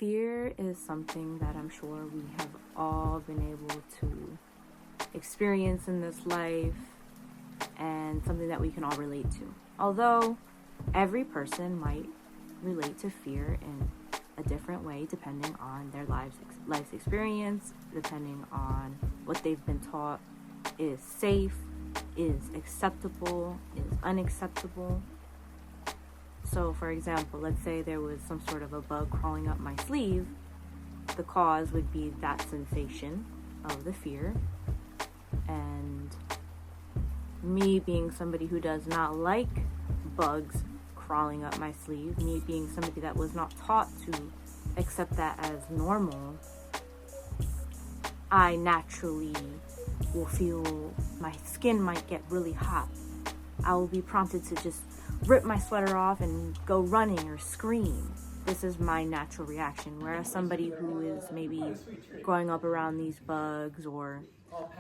Fear is something that I'm sure we have all been able to experience in this life, and something that we can all relate to. Although every person might relate to fear in a different way depending on their life's experience, depending on what they've been taught is safe, is acceptable, is unacceptable. So, for example, let's say there was some sort of a bug crawling up my sleeve. The cause would be that sensation of the fear. And me being somebody who does not like bugs crawling up my sleeve, me being somebody that was not taught to accept that as normal, I naturally will feel my skin might get really hot. I will be prompted to just rip my sweater off and go running or scream. This is my natural reaction. Whereas somebody who is maybe growing up around these bugs, or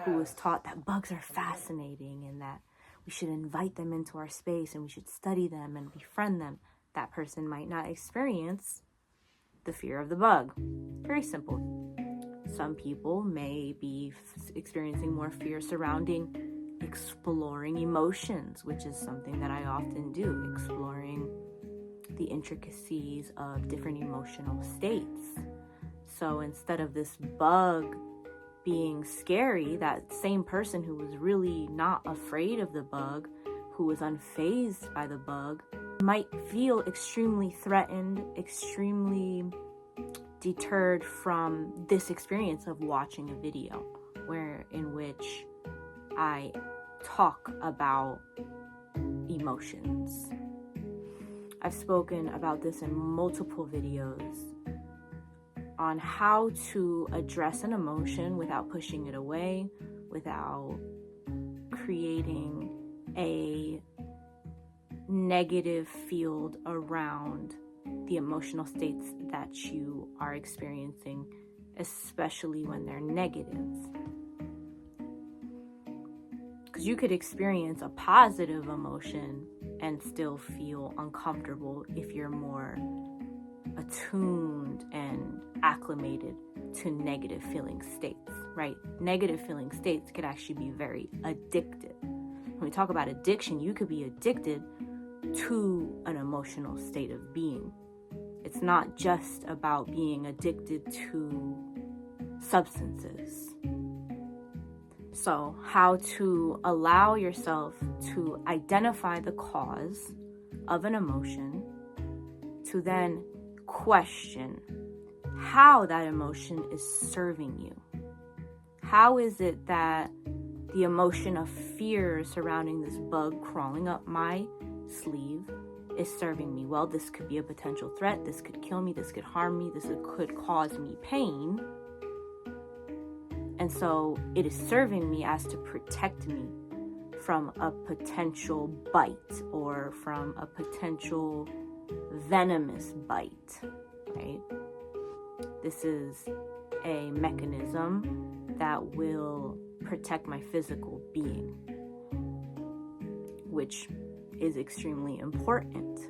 who was taught that bugs are fascinating and that we should invite them into our space and we should study them and befriend them, that person might not experience the fear of the bug. Very simple. Some people may be experiencing more fear surrounding exploring emotions, which is something that I often do, exploring the intricacies of different emotional states. So instead of this bug being scary, that same person who was really not afraid of the bug, who was unfazed by the bug, might feel extremely threatened, extremely deterred from this experience of watching a video in which I talk about emotions. I've spoken about this in multiple videos on how to address an emotion without pushing it away, without creating a negative field around the emotional states that you are experiencing, especially when they're negative. Because you could experience a positive emotion and still feel uncomfortable if you're more attuned and acclimated to negative feeling states, right? Negative feeling states could actually be very addictive. When we talk about addiction, you could be addicted to an emotional state of being. It's not just about being addicted to substances. So, how to allow yourself to identify the cause of an emotion, to then question how that emotion is serving you. How is it that the emotion of fear surrounding this bug crawling up my sleeve is serving me? Well, this could be a potential threat. This could kill me. This could harm me. This could cause me pain. And so it is serving me as to protect me from a potential bite or from a potential venomous bite, right? This is a mechanism that will protect my physical being, which is extremely important.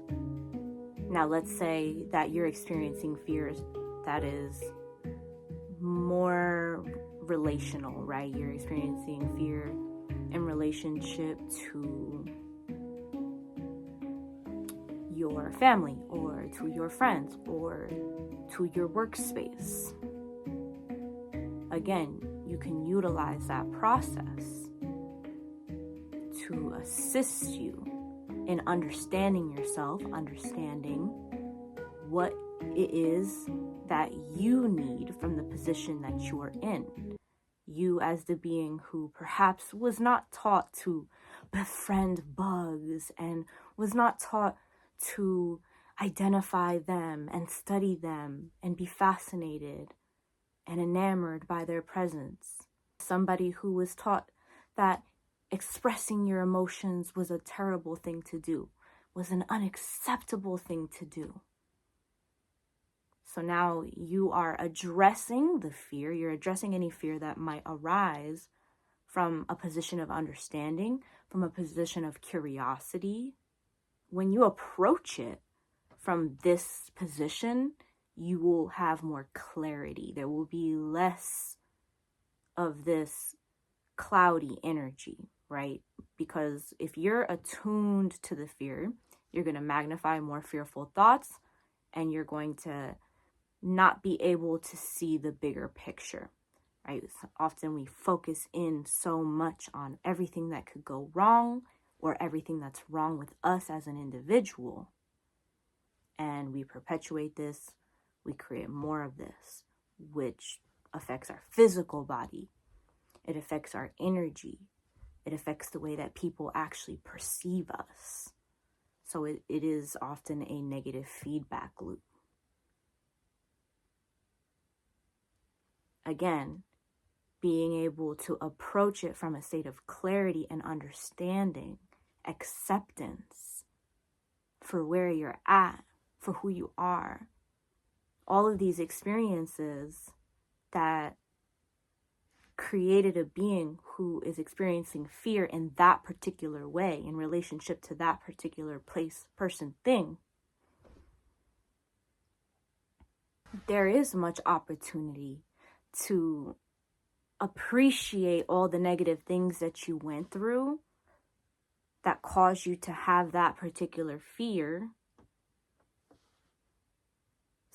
Now, let's say that you're experiencing fears that is more relational, right? You're experiencing fear in relationship to your family or to your friends or to your workspace. Again, you can utilize that process to assist you in understanding yourself, understanding what it is that you need from the position that you are in. You as the being who perhaps was not taught to befriend bugs and was not taught to identify them and study them and be fascinated and enamored by their presence. Somebody who was taught that expressing your emotions was a terrible thing to do, was an unacceptable thing to do. So now you are addressing the fear, you're addressing any fear that might arise from a position of understanding, from a position of curiosity. When you approach it from this position, you will have more clarity. There will be less of this cloudy energy, right? Because if you're attuned to the fear, you're going to magnify more fearful thoughts, and you're going to not be able to see the bigger picture, right? So often we focus in so much on everything that could go wrong or everything that's wrong with us as an individual. And we perpetuate this, we create more of this, which affects our physical body. It affects our energy. It affects the way that people actually perceive us. So it is often a negative feedback loop. Again, being able to approach it from a state of clarity and understanding, acceptance for where you're at, for who you are. All of these experiences that created a being who is experiencing fear in that particular way in relationship to that particular place, person, thing. There is much opportunity to appreciate all the negative things that you went through that caused you to have that particular fear.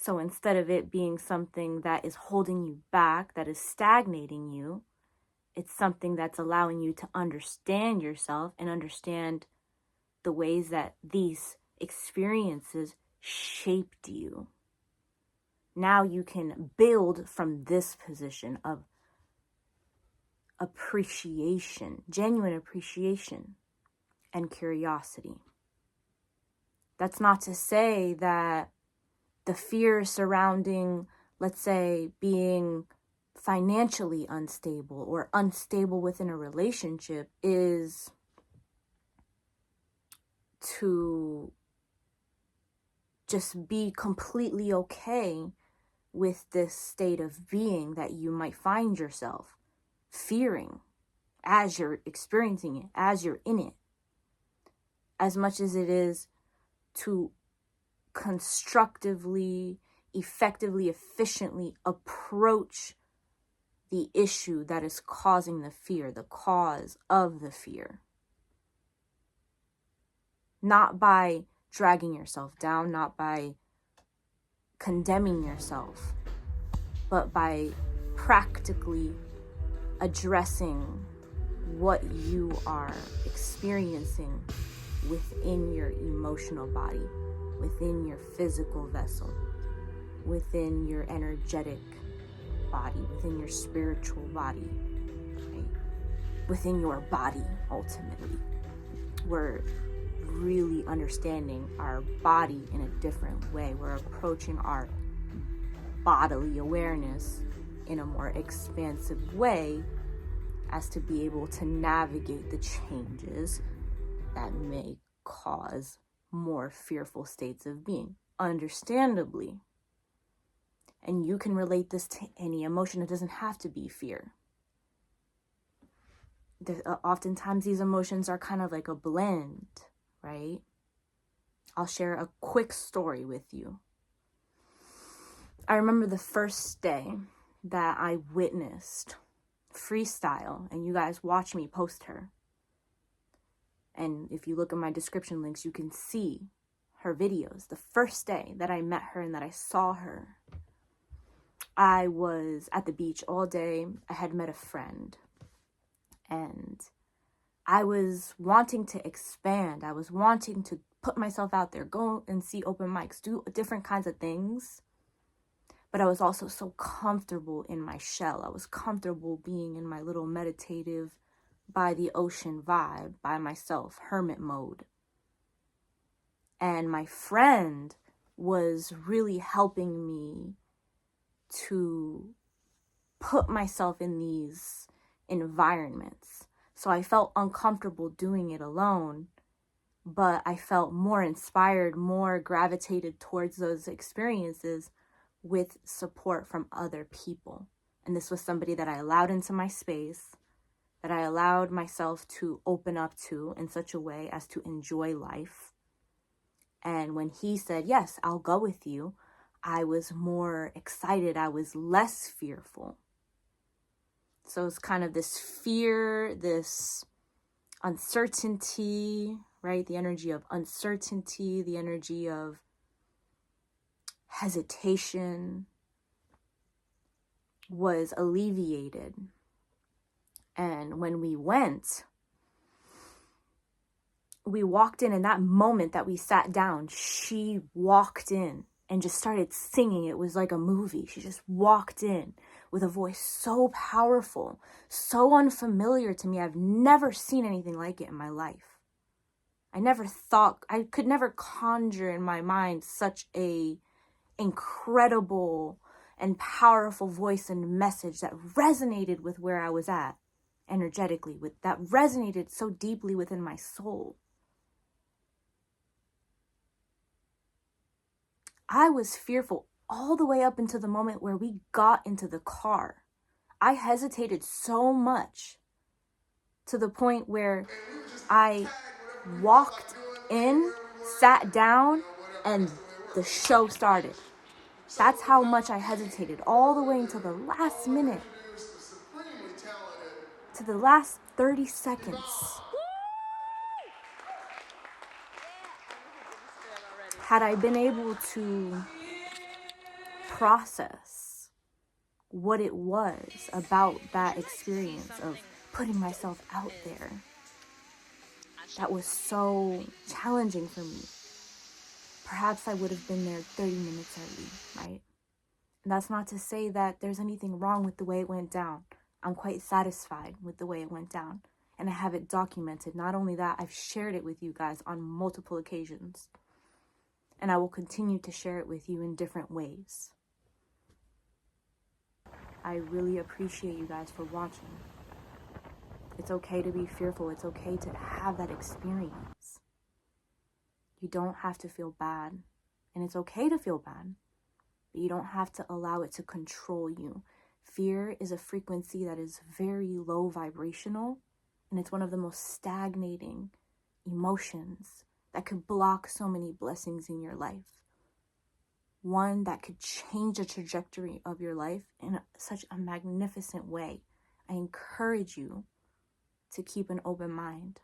So instead of it being something that is holding you back, that is stagnating you, it's something that's allowing you to understand yourself and understand the ways that these experiences shaped you. Now you can build from this position of appreciation, genuine appreciation and curiosity. That's not to say that the fear surrounding, let's say, being financially unstable or unstable within a relationship is to just be completely okay with this state of being that you might find yourself fearing as you're experiencing it, as you're in it, as much as it is to constructively, effectively, efficiently approach the issue that is causing the fear, the cause of the fear. Not by dragging yourself down, not by condemning yourself, but by practically addressing what you are experiencing within your emotional body, within your physical vessel, within your energetic body, within your spiritual body, right? Within your body, ultimately. We're really understanding our body in a different way. We're approaching our bodily awareness in a more expansive way as to be able to navigate the changes that may cause more fearful states of being, understandably. And you can relate this to any emotion. It doesn't have to be fear. Oftentimes these emotions are kind of like a blend, right? I'll share a quick story with you. I remember the first day that I witnessed Freestyle, and you guys watch me post her. And if you look at my description links, you can see her videos. The first day that I met her and that I saw her, I was at the beach all day. I had met a friend, and I was wanting to expand. I was wanting to put myself out there, go and see open mics, do different kinds of things. But I was also so comfortable in my shell. I was comfortable being in my little meditative, by the ocean vibe, by myself, hermit mode. And my friend was really helping me to put myself in these environments. So I felt uncomfortable doing it alone, but I felt more inspired, more gravitated towards those experiences with support from other people. And this was somebody that I allowed into my space, that I allowed myself to open up to in such a way as to enjoy life. And when he said, yes, I'll go with you, I was more excited. I was less fearful. So it's kind of this fear, this uncertainty, right? The energy of uncertainty, the energy of hesitation was alleviated. And when we went, we walked in, and that moment that we sat down, she walked in and just started singing. It was like a movie. She just walked in with a voice so powerful, so unfamiliar to me. I've never seen anything like it in my life. I could never conjure in my mind such a incredible and powerful voice and message that resonated with where I was at energetically, that resonated so deeply within my soul. I was fearful all the way up until the moment where we got into the car. I hesitated so much to the point where I walked in, sat down, and the show started. That's how much I hesitated all the way until the last minute, to the last 30 seconds. Had I been able to process what it was about that experience of putting myself out there, that was so challenging for me, perhaps I would have been there 30 minutes early, right? And that's not to say that there's anything wrong with the way it went down. I'm quite satisfied with the way it went down, and I have it documented. Not only that, I've shared it with you guys on multiple occasions, and I will continue to share it with you in different ways. I really appreciate you guys for watching. It's okay to be fearful. It's okay to have that experience. You don't have to feel bad, and it's okay to feel bad, but you don't have to allow it to control you. Fear is a frequency that is very low vibrational, and it's one of the most stagnating emotions that could block so many blessings in your life. One that could change the trajectory of your life in such a magnificent way. I encourage you to keep an open mind.